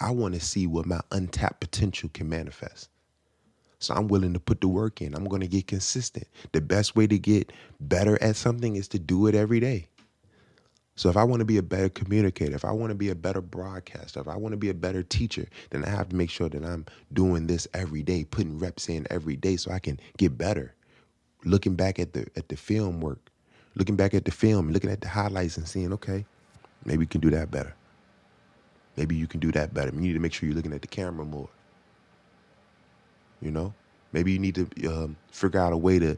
I want to see what my untapped potential can manifest. So I'm willing to put the work in. I'm going to get consistent. The best way to get better at something is to do it every day. So if I want to be a better communicator, if I want to be a better broadcaster, if I want to be a better teacher, then I have to make sure that I'm doing this every day, putting reps in every day so I can get better. Looking back at the film work, looking back at the film, looking at the highlights and seeing, okay, maybe you can do that better. Maybe you can do that better. You need to make sure you're looking at the camera more. You know, maybe you need to figure out a way to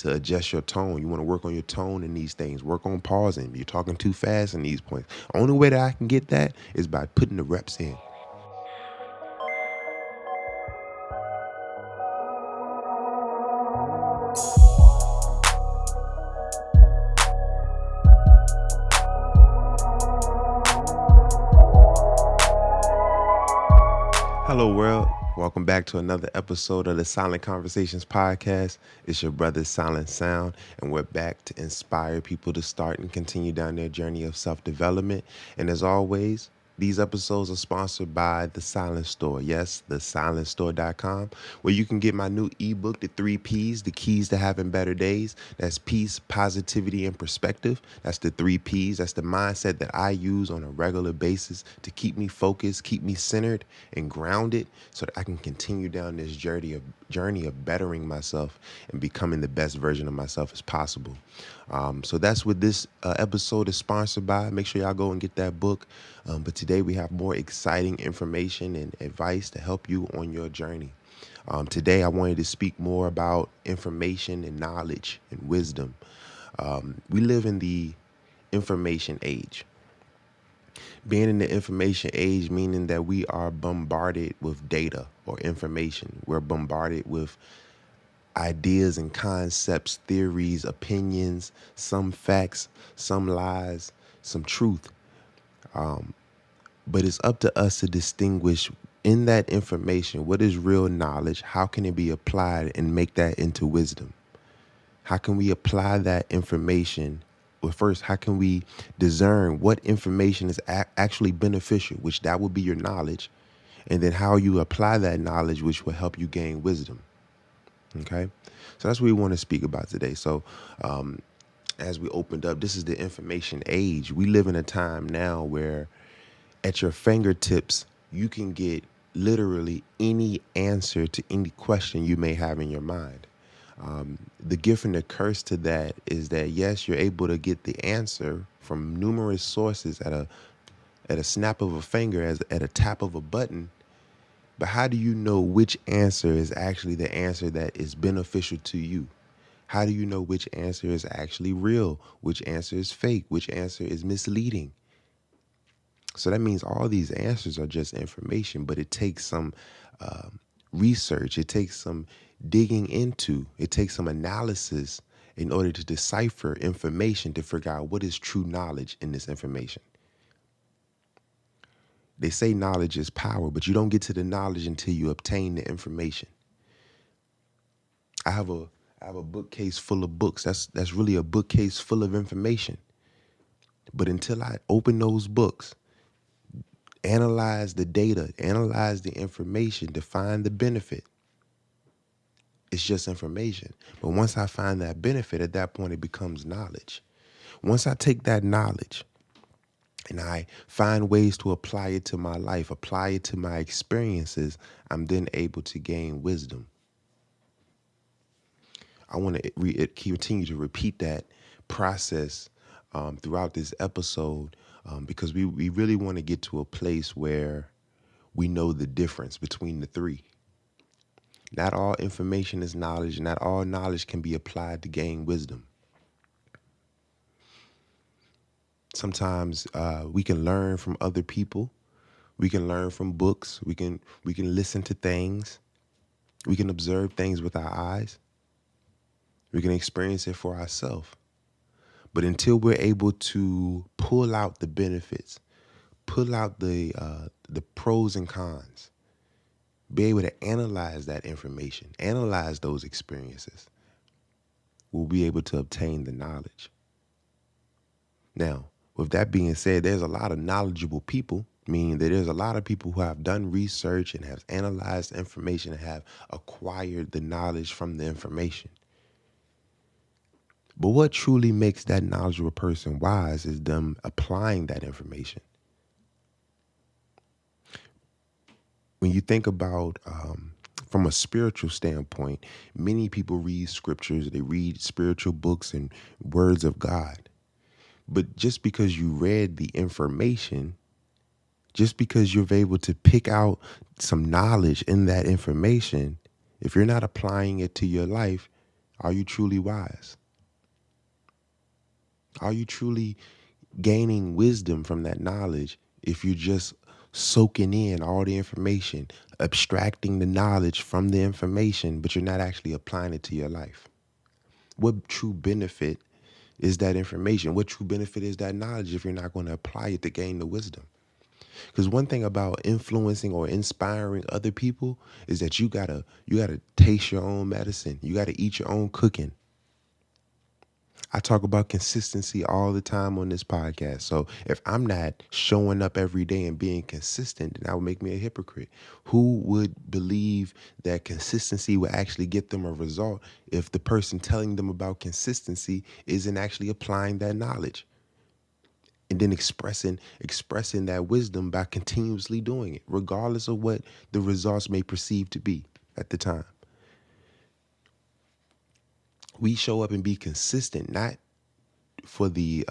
adjust your tone. You want to work on your tone in these things. Work on pausing. You're talking too fast in these points. Only way that I can get that is by putting the reps in. Hello, world. Welcome back to another episode of the Silent Conversations podcast. It's your brother, Silent Sound, and we're back to inspire people to start and continue down their journey of self-development. And as always, these episodes are sponsored by The Silent Store. Yes, thesilentstore.com, where you can get my new ebook, The 3 Ps, The Keys to Having Better Days. That's peace, positivity, and perspective. That's the 3 Ps. That's the mindset that I use on a regular basis to keep me focused, keep me centered and grounded so that I can continue down this journey of bettering myself and becoming the best version of myself as possible. So that's what this episode is sponsored by. Make sure y'all go and get that book. But today we have more exciting information and advice to help you on your journey. Today I wanted to speak more about information and knowledge and wisdom. We live in the information age. Being in the information age, meaning that we are bombarded with data or information. We're bombarded with ideas and concepts, theories, opinions, some facts, some lies, some truth. But it's up to us to distinguish in that information what is real knowledge, how can it be applied and make that into wisdom? How can we apply that information? Well, first, how can we discern what information is actually beneficial, which that would be your knowledge, and then how you apply that knowledge, which will help you gain wisdom. Okay, so that's what we want to speak about today. So as we opened up, this is the information age. We live in a time now where at your fingertips, you can get literally any answer to any question you may have in your mind. The gift and the curse to that is that, yes, you're able to get the answer from numerous sources at a snap of a finger, at a tap of a button. But how do you know which answer is actually the answer that is beneficial to you? How do you know which answer is actually real, which answer is fake, which answer is misleading? So that means all these answers are just information, but it takes some research. It takes some digging into. It takes some analysis in order to decipher information to figure out what is true knowledge in this information. They say knowledge is power, but you don't get to the knowledge until you obtain the information. I have a bookcase full of books. That's really a bookcase full of information. But until I open those books, analyze the data, analyze the information to find the benefit, it's just information. But once I find that benefit, at that point, it becomes knowledge. Once I take that knowledge and I find ways to apply it to my life, apply it to my experiences, I'm then able to gain wisdom. I want to continue to repeat that process throughout this episode because we really want to get to a place where we know the difference between the three. Not all information is knowledge. Not all knowledge can be applied to gain wisdom. Sometimes we can learn from other people. We can learn from books. We can listen to things. We can observe things with our eyes. We can experience it for ourselves. But until we're able to pull out the benefits, pull out the pros and cons, be able to analyze that information, analyze those experiences, we'll be able to obtain the knowledge. Now, with that being said, there's a lot of knowledgeable people, Meaning that there's a lot of people who have done research and have analyzed information and have acquired the knowledge from the information. But what truly makes that knowledgeable person wise is them applying that information. When you think about from a spiritual standpoint, many people read scriptures, they read spiritual books and words of God. But just because you read the information, just because you're able to pick out some knowledge in that information, if you're not applying it to your life, are you truly wise? Are you truly gaining wisdom from that knowledge if you're just soaking in all the information, abstracting the knowledge from the information, but you're not actually applying it to your life? What true benefit is that information? What true benefit is that knowledge if you're not going to apply it to gain the wisdom? Because one thing about influencing or inspiring other people is that you gotta taste your own medicine. You gotta eat your own cooking. I talk about consistency all the time on this podcast. So if I'm not showing up every day and being consistent, then that would make me a hypocrite. Who would believe that consistency would actually get them a result if the person telling them about consistency isn't actually applying that knowledge? And then expressing that wisdom by continuously doing it, regardless of what the results may perceive to be at the time. We show up and be consistent, not for the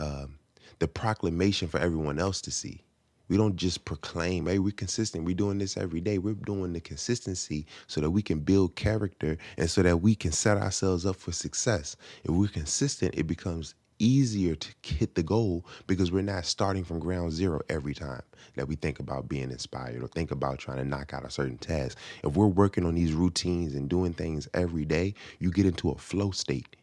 proclamation for everyone else to see. We don't just proclaim, hey, we're consistent. We're doing this every day. We're doing the consistency so that we can build character and so that we can set ourselves up for success. If we're consistent, it becomes easier to hit the goal because we're not starting from ground zero every time that we think about being inspired or think about trying to knock out a certain task. If we're working on these routines and doing things every day, you get into a flow state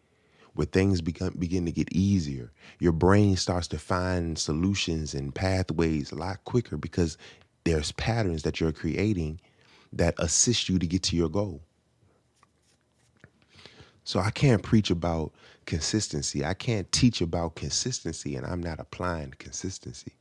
where things begin to get easier. Your brain starts to find solutions and pathways a lot quicker because there's patterns that you're creating that assist you to get to your goal. So I can't preach about consistency. I can't teach about consistency and I'm not applying consistency.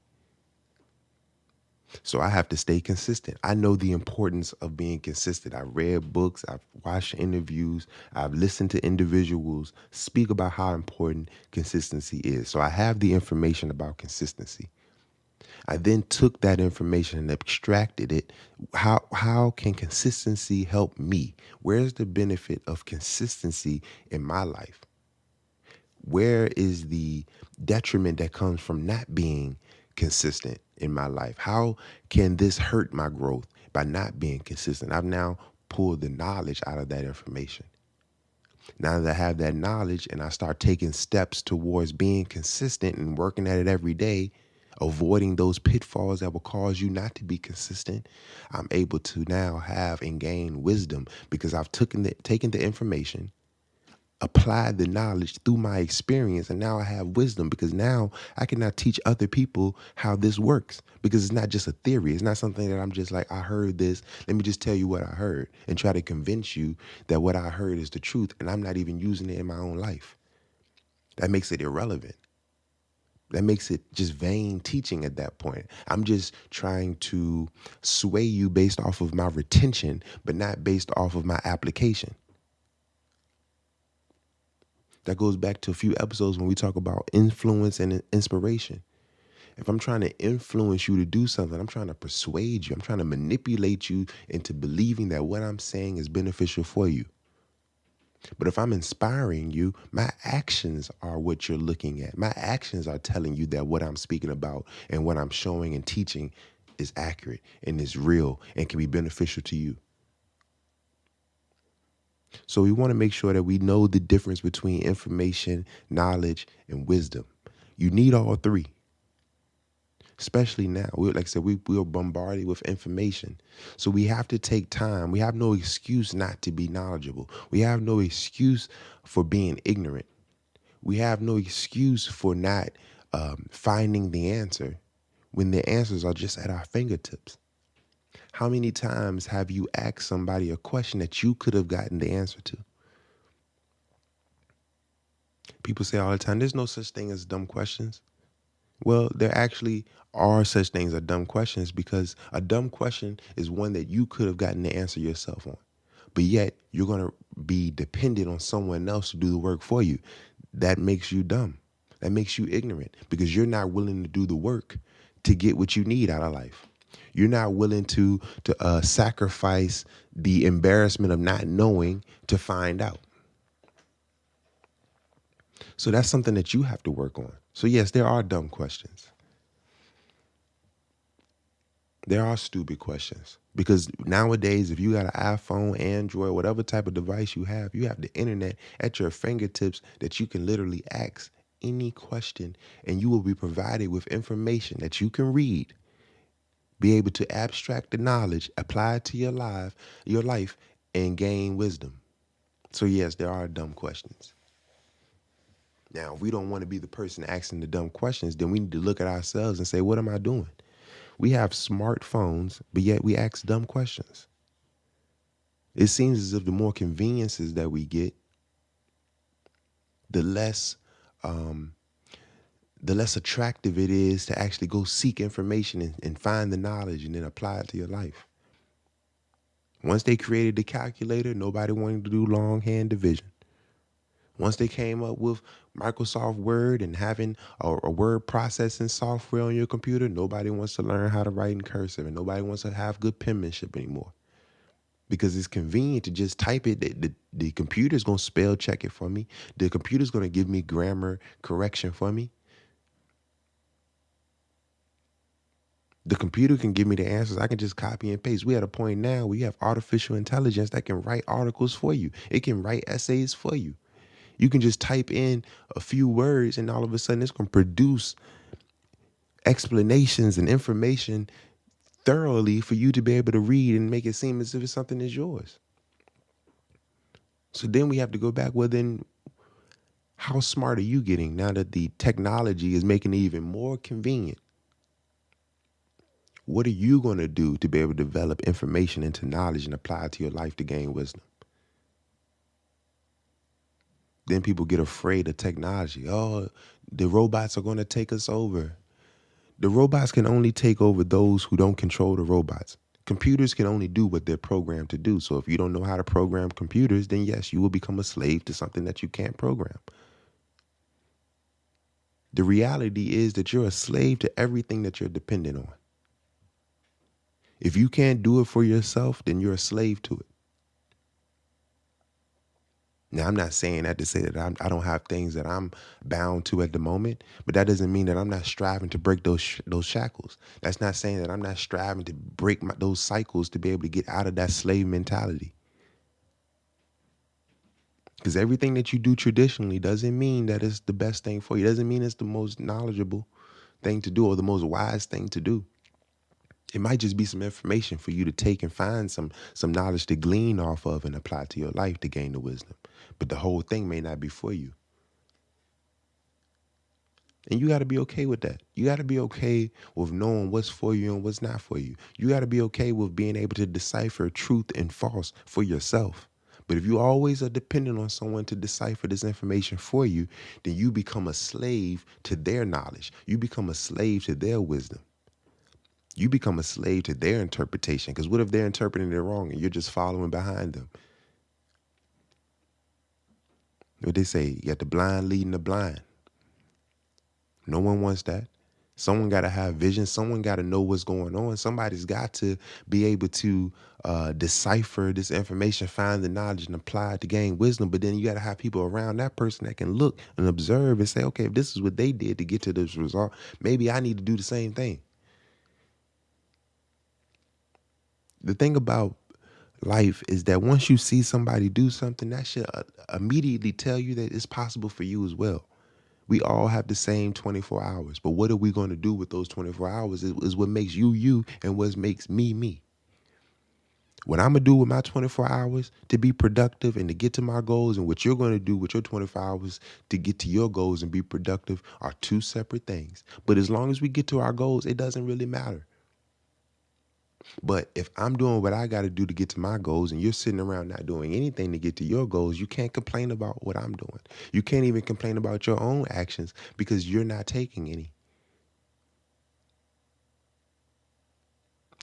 So I have to stay consistent. I know the importance of being consistent. I've read books, I've watched interviews, I've listened to individuals speak about how important consistency is. So I have the information about consistency. I then took that information and abstracted it. How can consistency help me? Where's the benefit of consistency in my life? Where is the detriment that comes from not being consistent in my life? How can this hurt my growth by not being consistent? I've now pulled the knowledge out of that information. Now that I have that knowledge and I start taking steps towards being consistent and working at it every day, avoiding those pitfalls that will cause you not to be consistent, I'm able to now have and gain wisdom because I've taken the information, applied the knowledge through my experience, and now I have wisdom because now I can now teach other people how this works because it's not just a theory. It's not something that I'm just like, I heard this, let me just tell you what I heard and try to convince you that what I heard is the truth and I'm not even using it in my own life. That makes it irrelevant. That makes it just vain teaching at that point. I'm just trying to sway you based off of my retention, but not based off of my application. That goes back to a few episodes when we talk about influence and inspiration. If I'm trying to influence you to do something, I'm trying to persuade you. I'm trying to manipulate you into believing that what I'm saying is beneficial for you. But if I'm inspiring you, my actions are what you're looking at. My actions are telling you that what I'm speaking about and what I'm showing and teaching is accurate and is real and can be beneficial to you. So we want to make sure that we know the difference between information, knowledge, and wisdom. You need all three, especially now. Like I said, we are bombarded with information. So we have to take time. We have no excuse not to be knowledgeable. We have no excuse for being ignorant. We have no excuse for not finding the answer when the answers are just at our fingertips. How many times have you asked somebody a question that you could have gotten the answer to? People say all the time, there's no such thing as dumb questions. Well, there actually are such things as dumb questions, because a dumb question is one that you could have gotten the answer yourself on. But yet you're going to be dependent on someone else to do the work for you. That makes you dumb. That makes you ignorant, because you're not willing to do the work to get what you need out of life. You're not willing to sacrifice the embarrassment of not knowing to find out. So that's something that you have to work on. So yes, there are dumb questions. There are stupid questions, because nowadays, if you got an iPhone, Android, whatever type of device you have the internet at your fingertips that you can literally ask any question, and you will be provided with information that you can read, be able to abstract the knowledge, apply it to your life, and gain wisdom. So yes, there are dumb questions. Now, if we don't want to be the person asking the dumb questions, then we need to look at ourselves and say, what am I doing? We have smartphones, but yet we ask dumb questions. It seems as if the more conveniences that we get, the less um, the less attractive it is to actually go seek information and find the knowledge and then apply it to your life. Once they created the calculator, nobody wanted to do longhand division. Once they came up with Microsoft Word and having a word processing software on your computer, nobody wants to learn how to write in cursive, and nobody wants to have good penmanship anymore, because it's convenient to just type it. The computer's going to spell check it for me. The computer's going to give me grammar correction for me. The computer can give me the answers. I can just copy and paste. We at a point now where you have artificial intelligence that can write articles for you. It can write essays for you. You can just type in a few words, and all of a sudden it's going to produce explanations and information thoroughly for you to be able to read and make it seem as if it's something that's yours. So then we have to go back. Well, then how smart are you getting now that the technology is making it even more convenient? What are you going to do to be able to develop information into knowledge and apply it to your life to gain wisdom? Then people get afraid of technology. Oh, the robots are going to take us over. The robots can only take over those who don't control the robots. Computers can only do what they're programmed to do. So if you don't know how to program computers, then yes, you will become a slave to something that you can't program. The reality is that you're a slave to everything that you're dependent on. If you can't do it for yourself, then you're a slave to it. Now, I'm not saying that to say that I don't have things that I'm bound to at the moment, but that doesn't mean that I'm not striving to break those shackles. That's not saying that I'm not striving to break those cycles to be able to get out of that slave mentality. Because everything that you do traditionally doesn't mean that it's the best thing for you. It doesn't mean it's the most knowledgeable thing to do or the most wise thing to do. It might just be some information for you to take and find some knowledge to glean off of and apply to your life to gain the wisdom. But the whole thing may not be for you. And you got to be okay with that. You got to be okay with knowing what's for you and what's not for you. You got to be okay with being able to decipher truth and false for yourself. But if you always are dependent on someone to decipher this information for you, then you become a slave to their knowledge. You become a slave to their wisdom. You become a slave to their interpretation. Because what if they're interpreting it wrong and you're just following behind them? What they say, you got the blind leading the blind. No one wants that. Someone got to have vision. Someone got to know what's going on. Somebody's got to be able to decipher this information, find the knowledge, and apply it to gain wisdom. But then you got to have people around that person that can look and observe and say, okay, if this is what they did to get to this result, maybe I need to do the same thing. The thing about life is that once you see somebody do something, that should immediately tell you that it's possible for you as well. We all have the same 24 hours, but what are we going to do with those 24 hours is what makes you, you, and what makes me, me. What I'm going to do with my 24 hours to be productive and to get to my goals, and what you're going to do with your 24 hours to get to your goals and be productive, are two separate things. But as long as we get to our goals, it doesn't really matter. But if I'm doing what I got to do to get to my goals and you're sitting around not doing anything to get to your goals, you can't complain about what I'm doing. You can't even complain about your own actions because you're not taking any.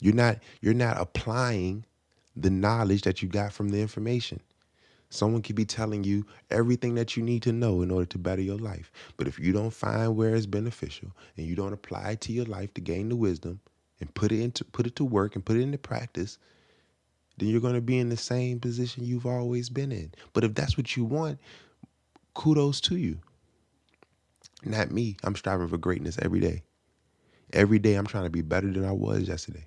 You're not applying the knowledge that you got from the information. Someone could be telling you everything that you need to know in order to better your life. But if you don't find where it's beneficial and you don't apply it to your life to gain the wisdom and put it to work and put it into practice, then you're going to be in the same position you've always been in. But if that's what you want, kudos to you. Not me. I'm striving for greatness every day. Every day I'm trying to be better than I was yesterday.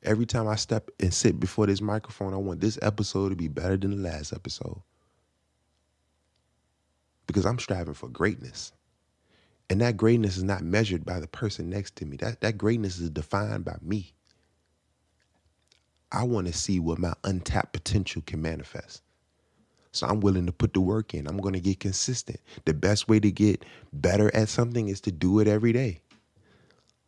Every time I step and sit before this microphone, I want this episode to be better than the last episode because I'm striving for greatness. And that greatness is not measured by the person next to me. That greatness is defined by me. I want to see what my untapped potential can manifest. So I'm willing to put the work in. I'm going to get consistent. The best way to get better at something is to do it every day.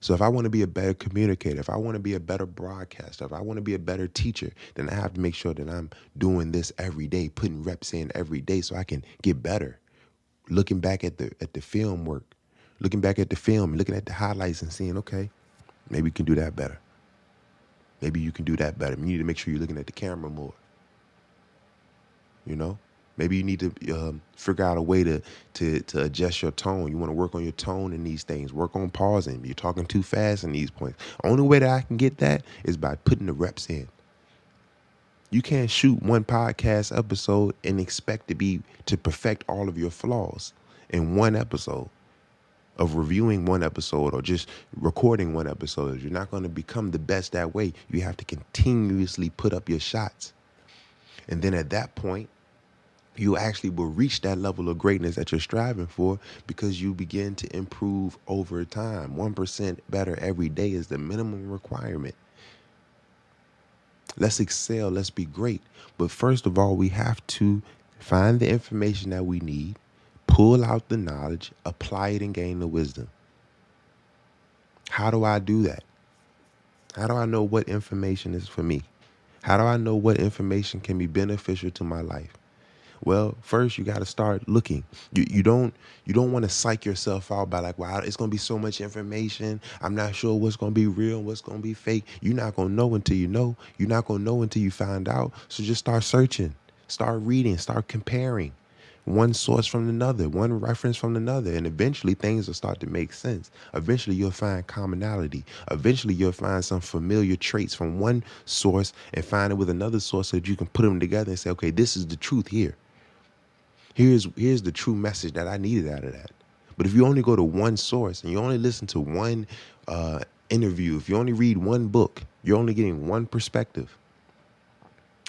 So if I want to be a better communicator, if I want to be a better broadcaster, if I want to be a better teacher, then I have to make sure that I'm doing this every day, putting reps in every day so I can get better. Looking back at the film work, looking back at the film, looking at the highlights and seeing, okay, maybe you can do that better. Maybe you can do that better. You need to make sure you're looking at the camera more. You know? Maybe you need to figure out a way to adjust your tone. You want to work on your tone in these things. Work on pausing. You're talking too fast in these points. Only way that I can get that is by putting the reps in. You can't shoot one podcast episode and expect to perfect all of your flaws in one episode of reviewing one episode or just recording one episode. You're not going to become the best that way. You have to continuously put up your shots. And then at that point, you actually will reach that level of greatness that you're striving for because you begin to improve over time. 1% better every day is the minimum requirement. Let's excel. Let's be great. But first of all, we have to find the information that we need, pull out the knowledge, apply it, and gain the wisdom. How do I do that? How do I know what information is for me? How do I know what information can be beneficial to my life? Well, first you got to start looking. You don't want to psych yourself out by like, wow, it's going to be so much information. I'm not sure what's going to be real, what's going to be fake. You're not going to know until you know. You're not going to know until you find out. So just start searching, start reading, start comparing one source from another, one reference from another, and eventually things will start to make sense. Eventually you'll find commonality. Eventually you'll find some familiar traits from one source and find it with another source so that you can put them together and say, okay, this is the truth here. Here's the true message that I needed out of that. But if you only go to one source and you only listen to one interview, if you only read one book, you're only getting one perspective,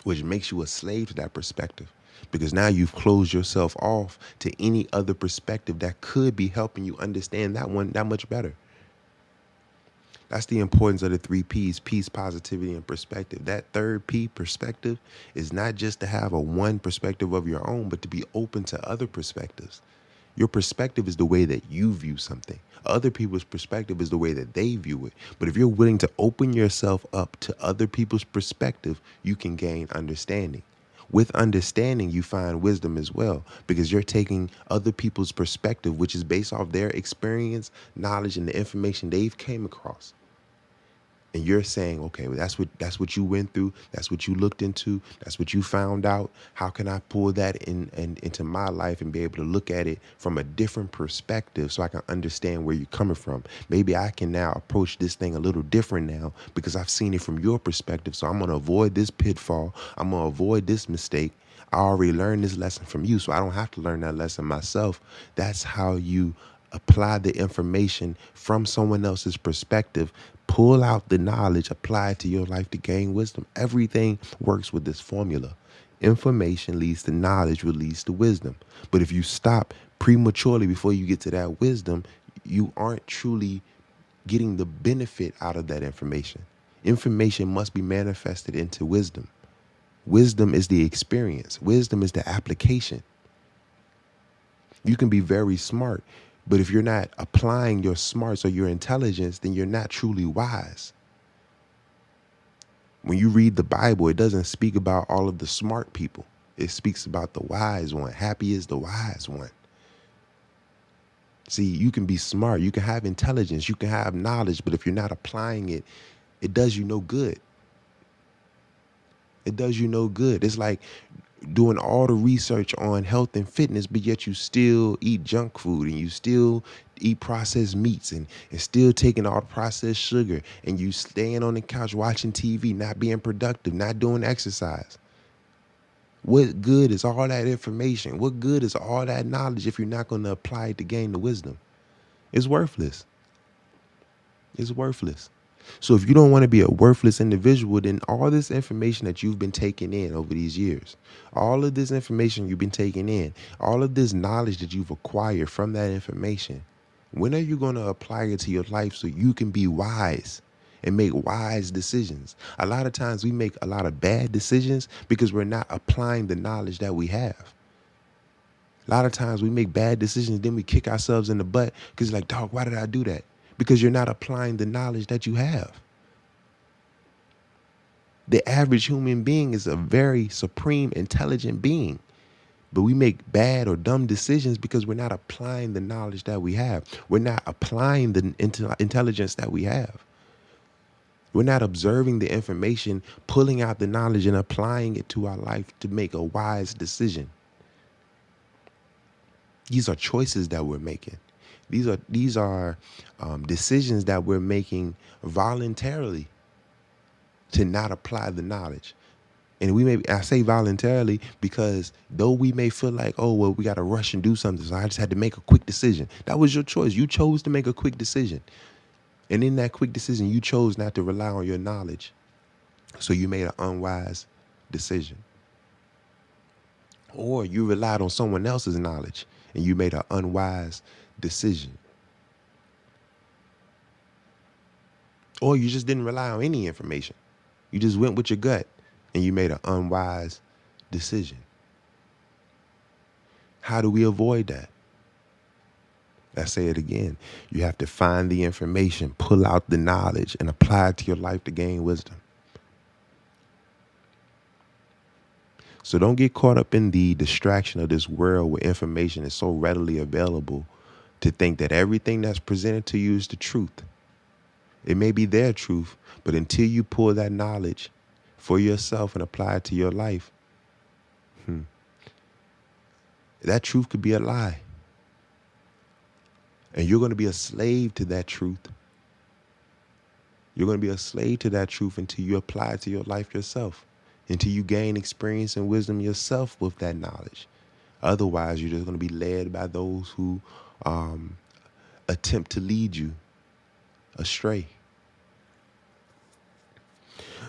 which makes you a slave to that perspective. Because now you've closed yourself off to any other perspective that could be helping you understand that one that much better. That's the importance of the 3 P's, peace, positivity, and perspective. That third P, perspective, is not just to have a one perspective of your own, but to be open to other perspectives. Your perspective is the way that you view something. Other people's perspective is the way that they view it. But if you're willing to open yourself up to other people's perspective, you can gain understanding. With understanding, you find wisdom as well, because you're taking other people's perspective, which is based off their experience, knowledge, and the information they've came across. And you're saying, okay, well, that's what you went through. That's what you looked into. That's what you found out. How can I pull that into my life and be able to look at it from a different perspective so I can understand where you're coming from? Maybe I can now approach this thing a little different now because I've seen it from your perspective. So I'm going to avoid this pitfall. I'm going to avoid this mistake. I already learned this lesson from you, so I don't have to learn that lesson myself. That's how you apply the information from someone else's perspective, pull out the knowledge, apply it to your life to gain wisdom. Everything works with this formula. Information leads to knowledge, which leads to wisdom. But if you stop prematurely before you get to that wisdom, you aren't truly getting the benefit out of that information. Information must be manifested into wisdom. Wisdom is the experience. Wisdom is the application. You can be very smart, but if you're not applying your smarts or your intelligence, then you're not truly wise. When you read the Bible, it doesn't speak about all of the smart people. It speaks about the wise one. Happy is the wise one. See, you can be smart. You can have intelligence. You can have knowledge. But if you're not applying it It does you no good. It does you no good. It's like doing all the research on health and fitness, but yet you still eat junk food and you still eat processed meats and still taking all the processed sugar, and you staying on the couch watching TV, not being productive, not doing exercise. What good is all that information? What good is all that knowledge if you're not going to apply it to gain the wisdom? It's worthless. It's worthless. So if you don't want to be a worthless individual, then all this information that you've been taking in over these years, all of this information you've been taking in, all of this knowledge that you've acquired from that information, when are you going to apply it to your life so you can be wise and make wise decisions? A lot of times we make a lot of bad decisions because we're not applying the knowledge that we have. A lot of times we make bad decisions, then we kick ourselves in the butt because like, dog, why did I do that? Because you're not applying the knowledge that you have. The average human being is a very supreme, intelligent being, but we make bad or dumb decisions because we're not applying the knowledge that we have. We're not applying the intelligence that we have. We're not observing the information, pulling out the knowledge and applying it to our life to make a wise decision. These are choices that we're making. These are decisions that we're making voluntarily to not apply the knowledge. And I say voluntarily because though we may feel like, oh, well, we got to rush and do something, so I just had to make a quick decision. That was your choice. You chose to make a quick decision. And in that quick decision, you chose not to rely on your knowledge. So you made an unwise decision. Or you relied on someone else's knowledge and you made an unwise decision. Or you just didn't rely on any information. You just went with your gut and you made an unwise decision. How do we avoid that? I say it again. You have to find the information, pull out the knowledge, and apply it to your life to gain wisdom. So don't get caught up in the distraction of this world where information is so readily available to think that everything that's presented to you is the truth. It may be their truth, but until you pull that knowledge for yourself and apply it to your life, that truth could be a lie. And you're going to be a slave to that truth. You're going to be a slave to that truth until you apply it to your life yourself, until you gain experience and wisdom yourself with that knowledge. Otherwise, you're just going to be led by those who attempt to lead you astray.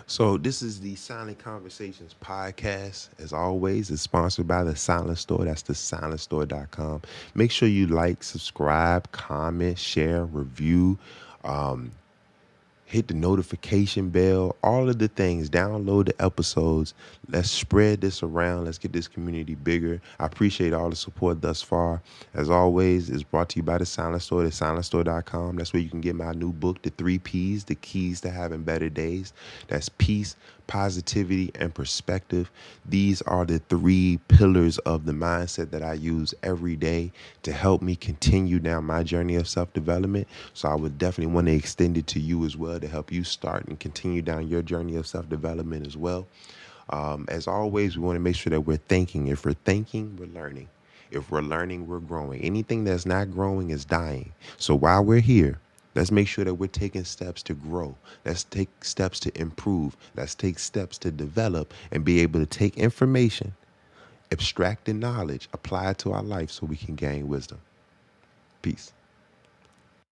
So this is the Silent Conversations podcast. As always, it's sponsored by The Silent Store. That's thesilentstore.com. Make sure you like, subscribe, comment, share, review, hit the notification bell, all of the things. Download the episodes. Let's spread this around. Let's get this community bigger. I appreciate all the support thus far. As always, it's brought to you by The Silent Store, thesilentstore.com. That's where you can get my new book, The 3 Ps, The Keys to Having Better Days. That's peace, positivity, and perspective. These are the 3 pillars of the mindset that I use every day to help me continue down my journey of self-development. So I would definitely want to extend it to you as well to help you start and continue down your journey of self-development as well. As always, we want to make sure that we're thinking. If we're thinking, we're learning. If we're learning, we're growing. Anything that's not growing is dying. So while we're here, let's make sure that we're taking steps to grow. Let's take steps to improve. Let's take steps to develop and be able to take information, abstract the knowledge, apply it to our life so we can gain wisdom. Peace.